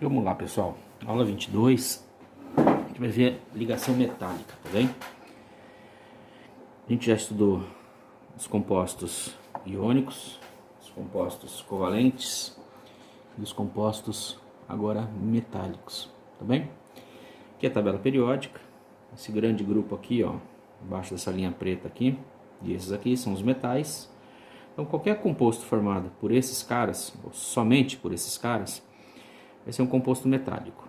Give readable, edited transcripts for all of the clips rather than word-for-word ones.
Vamos lá, pessoal. Aula 22. A gente vai ver ligação metálica, tá bem? A gente já estudou os compostos iônicos, os compostos covalentes e os compostos agora metálicos, tá bem? Aqui é a tabela periódica. Esse grande grupo aqui, ó, embaixo dessa linha preta aqui, e esses aqui são os metais. Então, qualquer composto formado por esses caras, ou somente por esses caras, vai ser um composto metálico.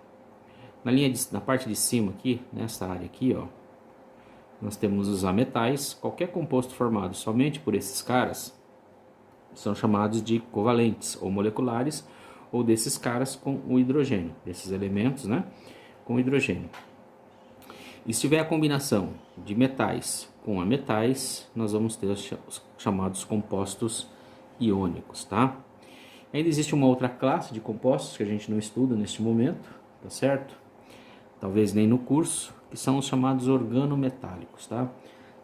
Na parte de cima aqui, nessa área aqui, ó, nós temos os ametais. Qualquer composto formado somente por esses caras são chamados de covalentes ou moleculares, ou desses caras com o hidrogênio, desses elementos, né, com o hidrogênio. E se tiver a combinação de metais com ametais, nós vamos ter os chamados compostos iônicos, tá? Ainda existe uma outra classe de compostos que a gente não estuda neste momento, tá certo? Talvez nem no curso, que são os chamados organometálicos, tá?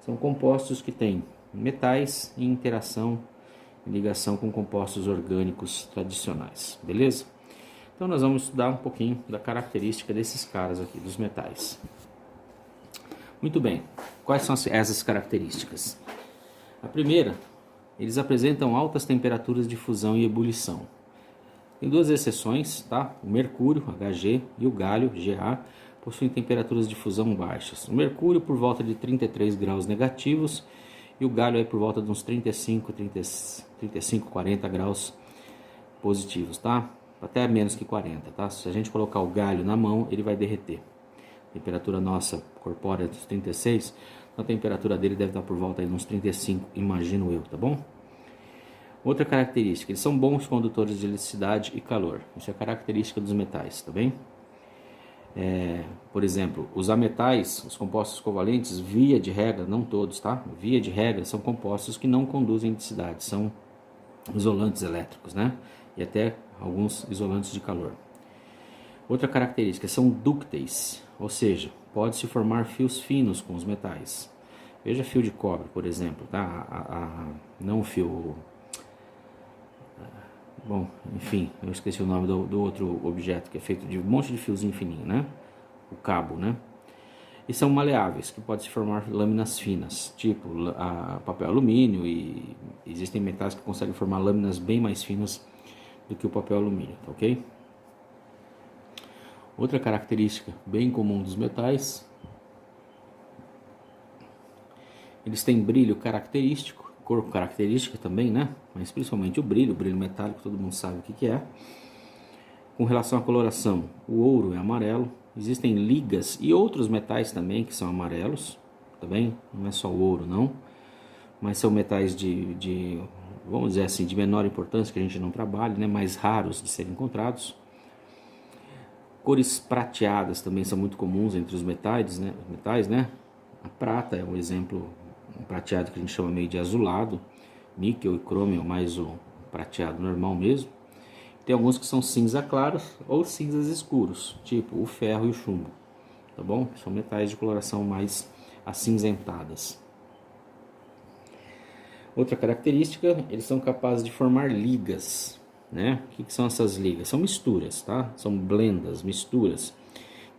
São compostos que têm metais em interação, em ligação com compostos orgânicos tradicionais, beleza? Então nós vamos estudar um pouquinho da característica desses caras aqui, dos metais. Muito bem, quais são essas características? A primeira, eles apresentam altas temperaturas de fusão e ebulição. Tem duas exceções, tá? O mercúrio, Hg, e o gálio, Ga, possuem temperaturas de fusão baixas. O mercúrio por volta de 33 graus negativos e o gálio aí por volta de uns 35, 40 graus positivos, tá? Até menos que 40, tá? Se a gente colocar o gálio na mão, ele vai derreter. A temperatura nossa corpórea é dos 36, então a temperatura dele deve estar por volta aí de uns 35, imagino eu, tá bom? Outra característica, eles são bons condutores de eletricidade e calor. Isso é característica dos metais, tá bem? Por exemplo, os ametais, os compostos covalentes, via de regra, não todos, tá? Via de regra, são compostos que não conduzem eletricidade, são isolantes elétricos, né? E até alguns isolantes de calor. Outra característica, são dúcteis, ou seja, pode-se formar fios finos com os metais. Veja fio de cobre, por exemplo, tá? Não fio... Bom, enfim, eu esqueci o nome do outro objeto, que é feito de um monte de fiozinho fininho, né? O cabo, né? E são maleáveis, que podem se formar lâminas finas, tipo papel alumínio, e existem metais que conseguem formar lâminas bem mais finas do que o papel alumínio, tá ok? Outra característica bem comum dos metais, eles têm brilho característico, cor característica também, né? Mas principalmente o brilho metálico, todo mundo sabe o que é. Com relação à coloração, o ouro é amarelo. Existem ligas e outros metais também que são amarelos, tá bem? Não é só o ouro, não. Mas são metais vamos dizer assim, de menor importância, que a gente não trabalha, né? Mais raros de serem encontrados. Cores prateadas também são muito comuns entre os metais, né? A prata é um exemplo, um prateado que a gente chama meio de azulado. Níquel e crômio, mais o prateado normal mesmo. Tem alguns que são cinza claros ou cinzas escuros, tipo o ferro e o chumbo, tá bom? São metais de coloração mais acinzentadas. Outra característica, eles são capazes de formar ligas, né? O que são essas ligas? São misturas, tá? São blendas, misturas,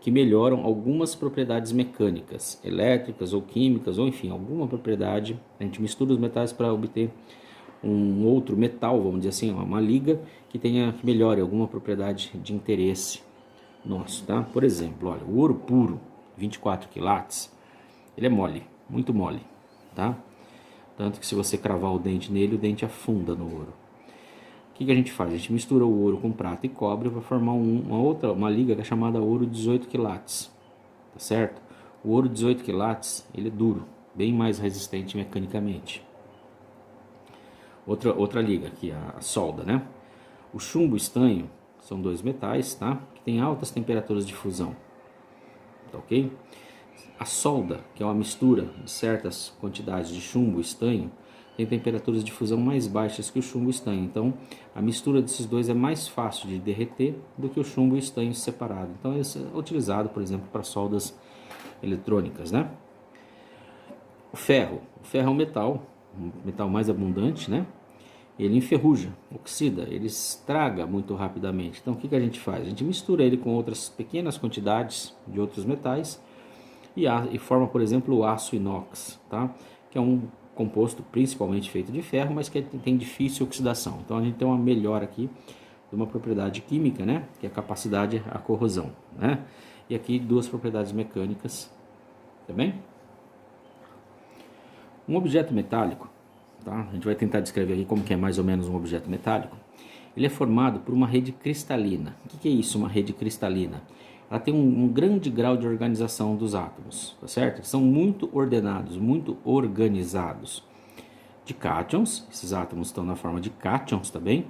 que melhoram algumas propriedades mecânicas, elétricas ou químicas, ou enfim, alguma propriedade. A gente mistura os metais para obter um outro metal, vamos dizer assim, uma liga que melhore alguma propriedade de interesse nosso, tá? Por exemplo, olha, o ouro puro, 24 quilates, ele é mole, muito mole, tá? Tanto que se você cravar o dente nele, o dente afunda no ouro. O que a gente faz? A gente mistura o ouro com prata e cobre para formar uma liga que é chamada ouro 18 quilates, tá certo? O ouro 18 quilates, ele é duro, bem mais resistente mecanicamente. Outra liga aqui, a solda, né? O chumbo e o estanho são dois metais, tá? Que têm altas temperaturas de fusão, tá ok? A solda, que é uma mistura de certas quantidades de chumbo e estanho, tem temperaturas de fusão mais baixas que o chumbo e o estanho. Então, a mistura desses dois é mais fácil de derreter do que o chumbo e o estanho separado. Então, isso é utilizado, por exemplo, para soldas eletrônicas, né? O ferro é um metal mais abundante, né? ele enferruja, oxida, ele estraga muito rapidamente. Então o que a gente faz? A gente mistura ele com outras pequenas quantidades de outros metais e forma, por exemplo, o aço inox, tá? Que é um composto principalmente feito de ferro, mas que tem difícil oxidação. Então a gente tem uma melhora aqui de uma propriedade química, né? Que é a capacidade à corrosão, né? E aqui duas propriedades mecânicas, tá bem? Um objeto metálico, tá? A gente vai tentar descrever aqui como que é mais ou menos um objeto metálico. Ele é formado por uma rede cristalina. O que é isso, uma rede cristalina? Ela tem um grande grau de organização dos átomos, tá certo? Eles são muito ordenados, muito organizados. De cátions, esses átomos estão na forma de cátions também.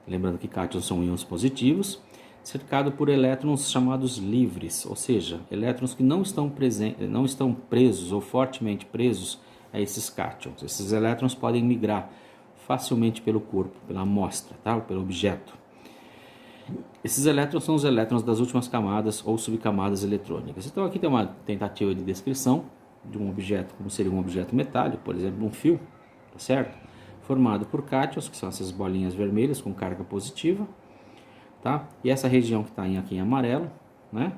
Lembrando que cátions são íons positivos, cercado por elétrons chamados livres, ou seja, elétrons que não estão presos ou fortemente presos a esses cátions. Esses elétrons podem migrar facilmente pelo corpo, pela amostra, tá? Ou pelo objeto. Esses elétrons são os elétrons das últimas camadas ou subcamadas eletrônicas. Então aqui tem uma tentativa de descrição de um objeto, como seria um objeto metálico, por exemplo, um fio, tá certo? Formado por cátions, que são essas bolinhas vermelhas com carga positiva, tá? E essa região que está aqui em amarelo, né?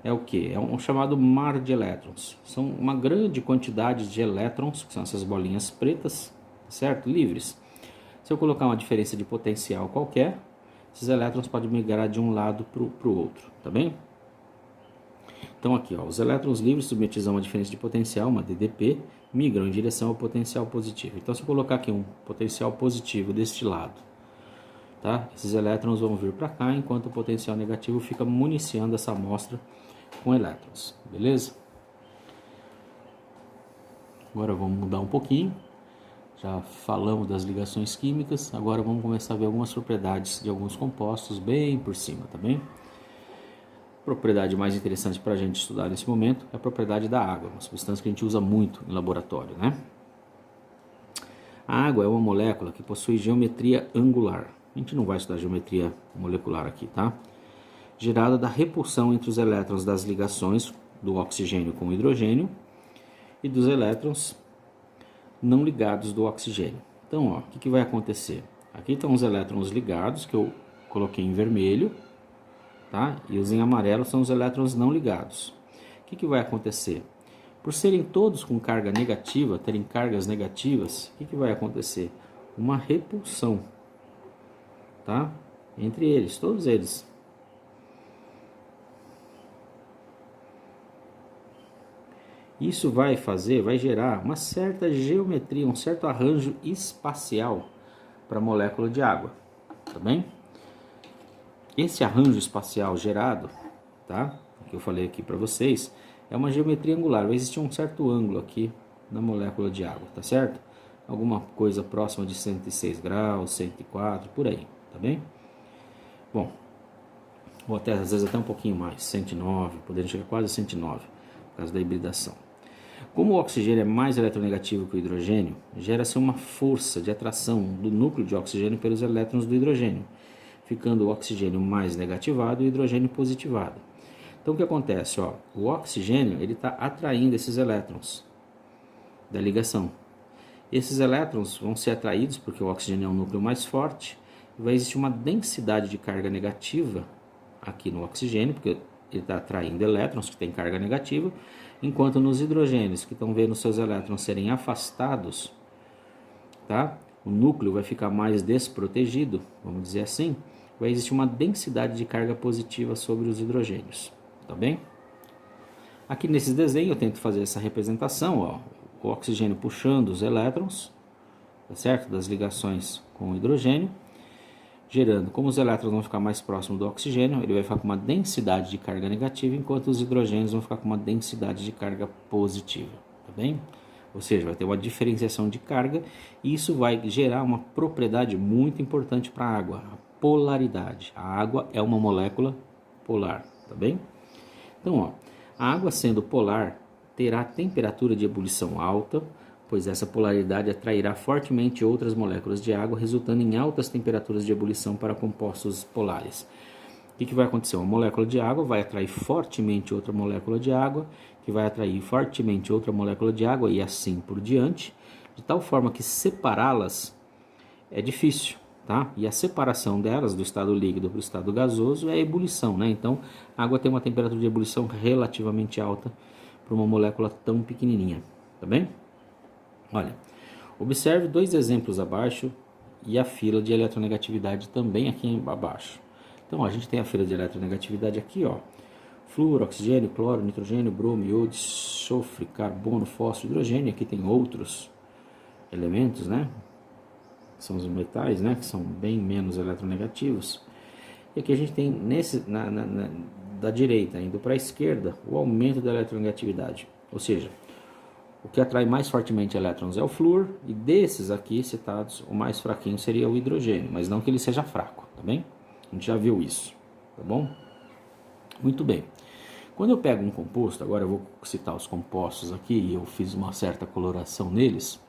É o que? É um chamado mar de elétrons. São uma grande quantidade de elétrons, que são essas bolinhas pretas, certo? Livres. Se eu colocar uma diferença de potencial qualquer, esses elétrons podem migrar de um lado para o outro, tá bem? Então aqui, ó, os elétrons livres submetidos a uma diferença de potencial, uma DDP, migram em direção ao potencial positivo. Então se eu colocar aqui um potencial positivo deste lado, tá? Esses elétrons vão vir para cá, enquanto o potencial negativo fica municiando essa amostra com elétrons, beleza? Agora vamos mudar um pouquinho. Já falamos das ligações químicas, agora vamos começar a ver algumas propriedades de alguns compostos bem por cima, tá bem? A propriedade mais interessante para a gente estudar nesse momento é a propriedade da água, uma substância que a gente usa muito em laboratório, né? A água é uma molécula que possui geometria angular. A gente não vai estudar geometria molecular aqui, tá? Gerada da repulsão entre os elétrons das ligações do oxigênio com o hidrogênio e dos elétrons não ligados do oxigênio. Então, ó, o que vai acontecer? Aqui estão os elétrons ligados, que eu coloquei em vermelho, tá? E os em amarelo são os elétrons não ligados. O que vai acontecer? Por serem todos com carga negativa, terem cargas negativas, o que vai acontecer? Uma repulsão, tá? Entre eles, todos eles. Isso vai gerar uma certa geometria, um certo arranjo espacial para a molécula de água, tá bem? Esse arranjo espacial gerado, tá? Que eu falei aqui para vocês, é uma geometria angular. Vai existir um certo ângulo aqui na molécula de água, tá certo? Alguma coisa próxima de 106 graus, 104, por aí, tá bem? Bom, ou até às vezes até um pouquinho mais, 109, podendo chegar quase a 109, por causa da hibridação. Como o oxigênio é mais eletronegativo que o hidrogênio, gera-se uma força de atração do núcleo de oxigênio pelos elétrons do hidrogênio, ficando o oxigênio mais negativado e o hidrogênio positivado. Então o que acontece? Ó, o oxigênio está atraindo esses elétrons da ligação. Esses elétrons vão ser atraídos porque o oxigênio é um núcleo mais forte e vai existir uma densidade de carga negativa aqui no oxigênio, porque ele está atraindo elétrons que têm carga negativa, enquanto nos hidrogênios que estão vendo seus elétrons serem afastados, tá? O núcleo vai ficar mais desprotegido, vamos dizer assim, vai existir uma densidade de carga positiva sobre os hidrogênios, tá bem? Aqui nesse desenho eu tento fazer essa representação, ó, o oxigênio puxando os elétrons, tá certo? Das ligações com o hidrogênio, gerando, como os elétrons vão ficar mais próximos do oxigênio, ele vai ficar com uma densidade de carga negativa, enquanto os hidrogênios vão ficar com uma densidade de carga positiva, tá bem? Ou seja, vai ter uma diferenciação de carga e isso vai gerar uma propriedade muito importante para a água, a polaridade. A água é uma molécula polar, tá bem? Então, ó, a água sendo polar terá temperatura de ebulição alta, pois essa polaridade atrairá fortemente outras moléculas de água, resultando em altas temperaturas de ebulição para compostos polares. O que vai acontecer? Uma molécula de água vai atrair fortemente outra molécula de água, que vai atrair fortemente outra molécula de água e assim por diante, de tal forma que separá-las é difícil, tá? E a separação delas do estado líquido para o estado gasoso é a ebulição, né? Então, a água tem uma temperatura de ebulição relativamente alta para uma molécula tão pequenininha, tá bem? Olha, observe dois exemplos abaixo e a fila de eletronegatividade também aqui abaixo. Então, a gente tem a fila de eletronegatividade aqui, ó. Flúor, oxigênio, cloro, nitrogênio, bromo, iodo, enxofre, carbono, fósforo, hidrogênio. Aqui tem outros elementos, né? São os metais, né? Que são bem menos eletronegativos. E aqui a gente tem, da direita, indo para a esquerda, o aumento da eletronegatividade. Ou seja, o que atrai mais fortemente elétrons é o flúor. E desses aqui citados, o mais fraquinho seria o hidrogênio. Mas não que ele seja fraco, tá bem? A gente já viu isso, tá bom? Muito bem. Quando eu pego um composto, agora eu vou citar os compostos aqui, e eu fiz uma certa coloração neles,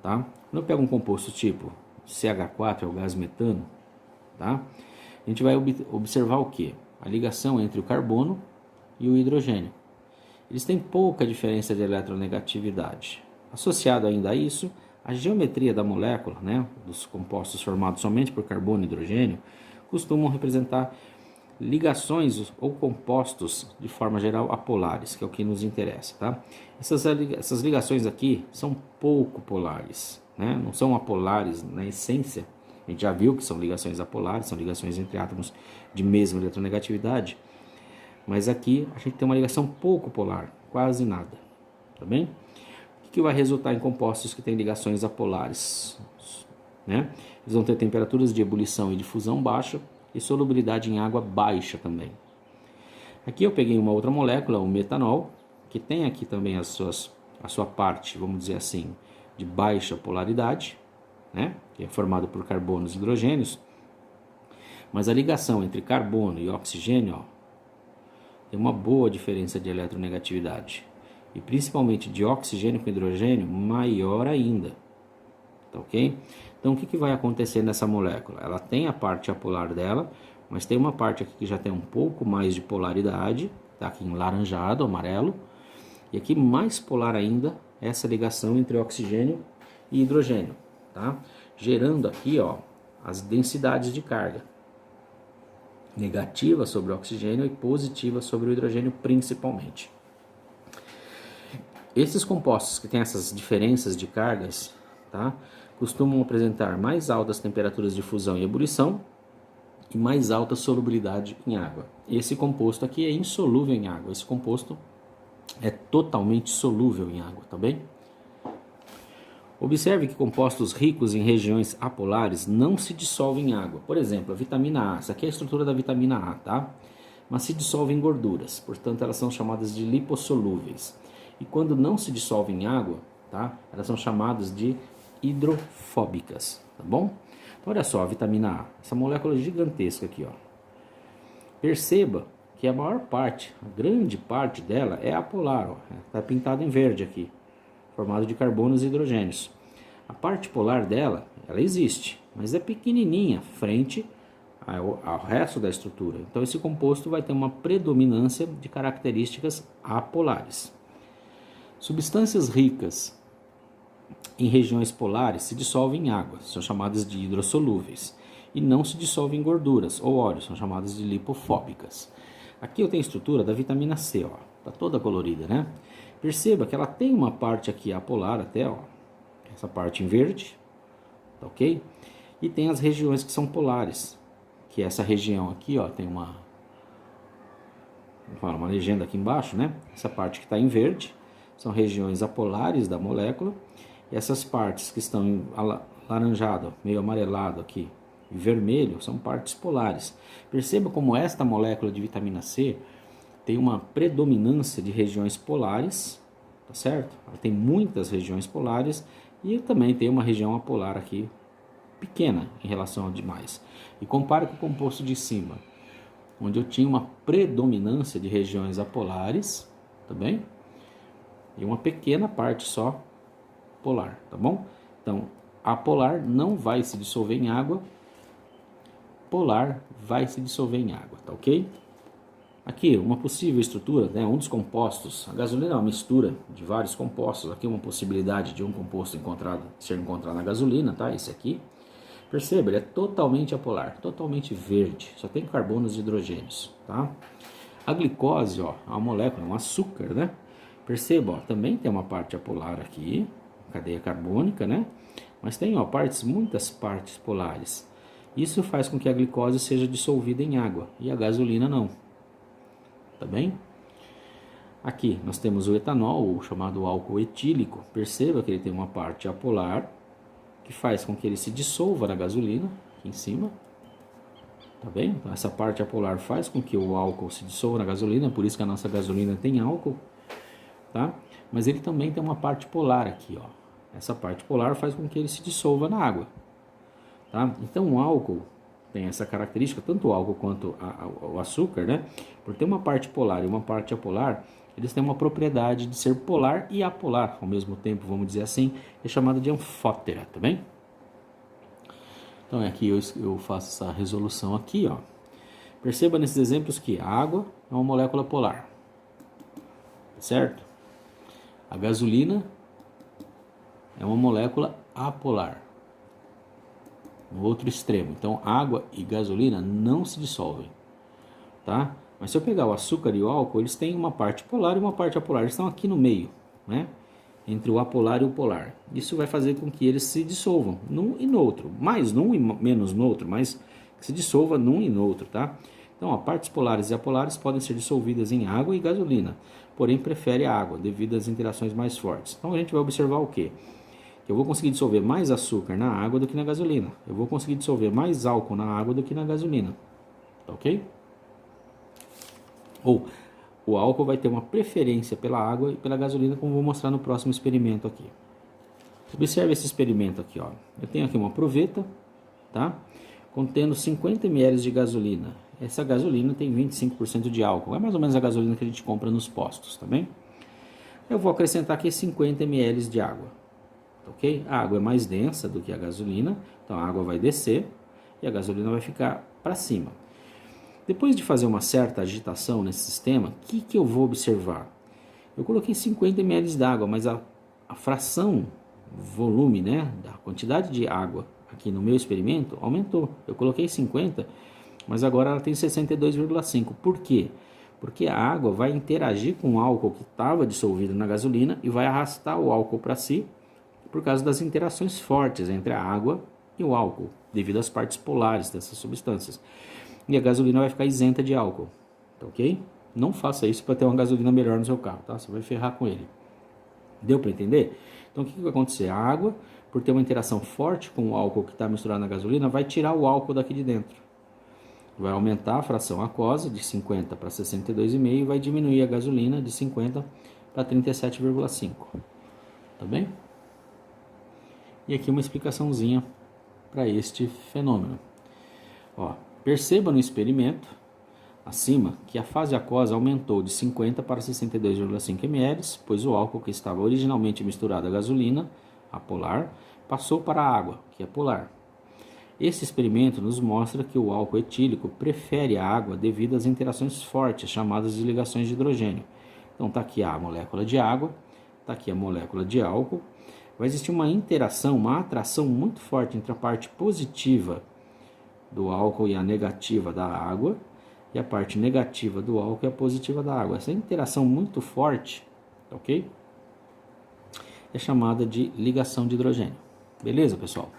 tá? Quando eu pego um composto tipo CH4, é o gás metano, tá? A gente vai observar o que? A ligação entre o carbono e o hidrogênio. Eles têm pouca diferença de eletronegatividade. Associado ainda a isso, a geometria da molécula, né, dos compostos formados somente por carbono e hidrogênio, costumam representar ligações ou compostos de forma geral apolares, que é o que nos interessa, tá? Essas ligações aqui são pouco polares, né? Não são apolares na essência. A gente já viu que são ligações apolares, são ligações entre átomos de mesma eletronegatividade, mas aqui a gente tem uma ligação pouco polar, quase nada, tá bem? O que vai resultar em compostos que têm ligações apolares, né? Eles vão ter temperaturas de ebulição e de fusão baixa, e solubilidade em água baixa também. Aqui eu peguei uma outra molécula, o metanol, que tem aqui também a sua parte, vamos dizer assim, de baixa polaridade, né? Que é formado por carbonos e hidrogênios, mas a ligação entre carbono e oxigênio, ó, tem uma boa diferença de eletronegatividade, e principalmente de oxigênio com hidrogênio, maior ainda, tá ok? Então, o que vai acontecer nessa molécula? Ela tem a parte apolar dela, mas tem uma parte aqui que já tem um pouco mais de polaridade, tá aqui em laranjado, amarelo, e aqui mais polar ainda, essa ligação entre oxigênio e hidrogênio, tá? Gerando aqui, ó, as densidades de carga, negativa sobre o oxigênio e positiva sobre o hidrogênio principalmente. Esses compostos que têm essas diferenças de cargas, tá, costumam apresentar mais altas temperaturas de fusão e ebulição e mais alta solubilidade em água. Esse composto aqui é insolúvel em água. Esse composto é totalmente solúvel em água, tá bem? Observe que compostos ricos em regiões apolares não se dissolvem em água. Por exemplo, a vitamina A. Essa aqui é a estrutura da vitamina A, tá? Mas se dissolve em gorduras. Portanto, elas são chamadas de lipossolúveis. E quando não se dissolvem em água, tá? Elas são chamadas de hidrofóbicas, tá bom? Então, olha só a vitamina A, essa molécula gigantesca aqui, ó. Perceba que a maior parte, a grande parte dela é apolar, ó. Tá pintado em verde aqui, formado de carbonos e hidrogênios. A parte polar dela, ela existe, mas é pequenininha frente ao resto da estrutura. Então, esse composto vai ter uma predominância de características apolares. Substâncias ricas em regiões polares se dissolvem em água, são chamadas de hidrossolúveis, e não se dissolvem em gorduras ou óleos, são chamadas de lipofóbicas. Aqui eu tenho a estrutura da vitamina C, ó, tá toda colorida, né? Perceba que ela tem uma parte aqui apolar até, ó, essa parte em verde, tá ok? E tem as regiões que são polares, que essa região aqui, ó, tem uma legenda aqui embaixo, né? Essa parte que está em verde são regiões apolares da molécula. Essas partes que estão em alaranjado, meio amarelado aqui, e vermelho, são partes polares. Perceba como esta molécula de vitamina C tem uma predominância de regiões polares, tá certo? Ela tem muitas regiões polares e também tem uma região apolar aqui, pequena em relação ao demais. E compara com o composto de cima, onde eu tinha uma predominância de regiões apolares, tá bem? E uma pequena parte só polar, tá bom? Então, apolar não vai se dissolver em água, polar vai se dissolver em água, tá ok? Aqui, uma possível estrutura, né, um dos compostos, a gasolina é uma mistura de vários compostos, aqui uma possibilidade de um composto ser encontrado na gasolina, tá? Esse aqui. Perceba, ele é totalmente apolar, totalmente verde, só tem carbonos e hidrogênios, tá? A glicose, ó, é uma molécula, um açúcar, né? Perceba, ó, também tem uma parte apolar aqui, cadeia carbônica, né? Mas tem, ó, muitas partes polares. Isso faz com que a glicose seja dissolvida em água e a gasolina não, tá bem? Aqui nós temos o etanol, o chamado álcool etílico. Perceba que ele tem uma parte apolar, que faz com que ele se dissolva na gasolina, aqui em cima. Tá bem? Então, essa parte apolar faz com que o álcool se dissolva na gasolina, por isso que a nossa gasolina tem álcool, tá? Mas ele também tem uma parte polar aqui, ó. Essa parte polar faz com que ele se dissolva na água, tá? Então o álcool tem essa característica, tanto o álcool quanto o açúcar, né? Por ter uma parte polar e uma parte apolar, eles têm uma propriedade de ser polar e apolar ao mesmo tempo, vamos dizer assim, é chamada de anfótera, tá bem? Então aqui eu faço essa resolução aqui, ó. Perceba nesses exemplos que a água é uma molécula polar, certo? A gasolina é uma molécula apolar, no outro extremo. Então água e gasolina não se dissolvem, tá? Mas se eu pegar o açúcar e o álcool, eles têm uma parte polar e uma parte apolar, eles estão aqui no meio, né? Entre o apolar e o polar. Isso vai fazer com que eles se dissolvam num e no outro, mais num e menos no outro, mas que se dissolva num e no outro, tá? Então, partes polares e apolares podem ser dissolvidas em água e gasolina, porém prefere a água devido às interações mais fortes. Então a gente vai observar o quê? Que eu vou conseguir dissolver mais açúcar na água do que na gasolina. Eu vou conseguir dissolver mais álcool na água do que na gasolina, tá ok? Ou o álcool vai ter uma preferência pela água e pela gasolina, como vou mostrar no próximo experimento aqui. Observe esse experimento aqui, ó. Eu tenho aqui uma proveta, tá? Contendo 50 ml de gasolina. Essa gasolina tem 25% de álcool. É mais ou menos a gasolina que a gente compra nos postos, tá bem? Eu vou acrescentar aqui 50 ml de água, ok? A água é mais densa do que a gasolina, então a água vai descer e a gasolina vai ficar para cima. Depois de fazer uma certa agitação nesse sistema, o que eu vou observar? Eu coloquei 50 ml de água, mas a fração, volume, né, da quantidade de água aqui no meu experimento aumentou. Eu coloquei 50, mas agora ela tem 62,5. Por quê? Porque a água vai interagir com o álcool que estava dissolvido na gasolina e vai arrastar o álcool para si por causa das interações fortes entre a água e o álcool, devido às partes polares dessas substâncias. E a gasolina vai ficar isenta de álcool, tá ok? Não faça isso para ter uma gasolina melhor no seu carro, tá? Você vai ferrar com ele. Deu para entender? Então o que vai acontecer? A água, por ter uma interação forte com o álcool que está misturado na gasolina, vai tirar o álcool daqui de dentro. Vai aumentar a fração aquosa de 50 para 62,5 e vai diminuir a gasolina de 50 para 37,5. Tá bem? E aqui uma explicaçãozinha para este fenômeno. Ó, perceba no experimento acima que a fase aquosa aumentou de 50 para 62,5 ml, pois o álcool que estava originalmente misturado à gasolina, a polar, passou para a água, que é polar. Esse experimento nos mostra que o álcool etílico prefere a água devido às interações fortes, chamadas de ligações de hidrogênio. Então está aqui a molécula de água, está aqui a molécula de álcool. Vai existir uma interação, uma atração muito forte entre a parte positiva do álcool e a negativa da água, e a parte negativa do álcool e a positiva da água. Essa interação muito forte, ok? É chamada de ligação de hidrogênio. Beleza, pessoal?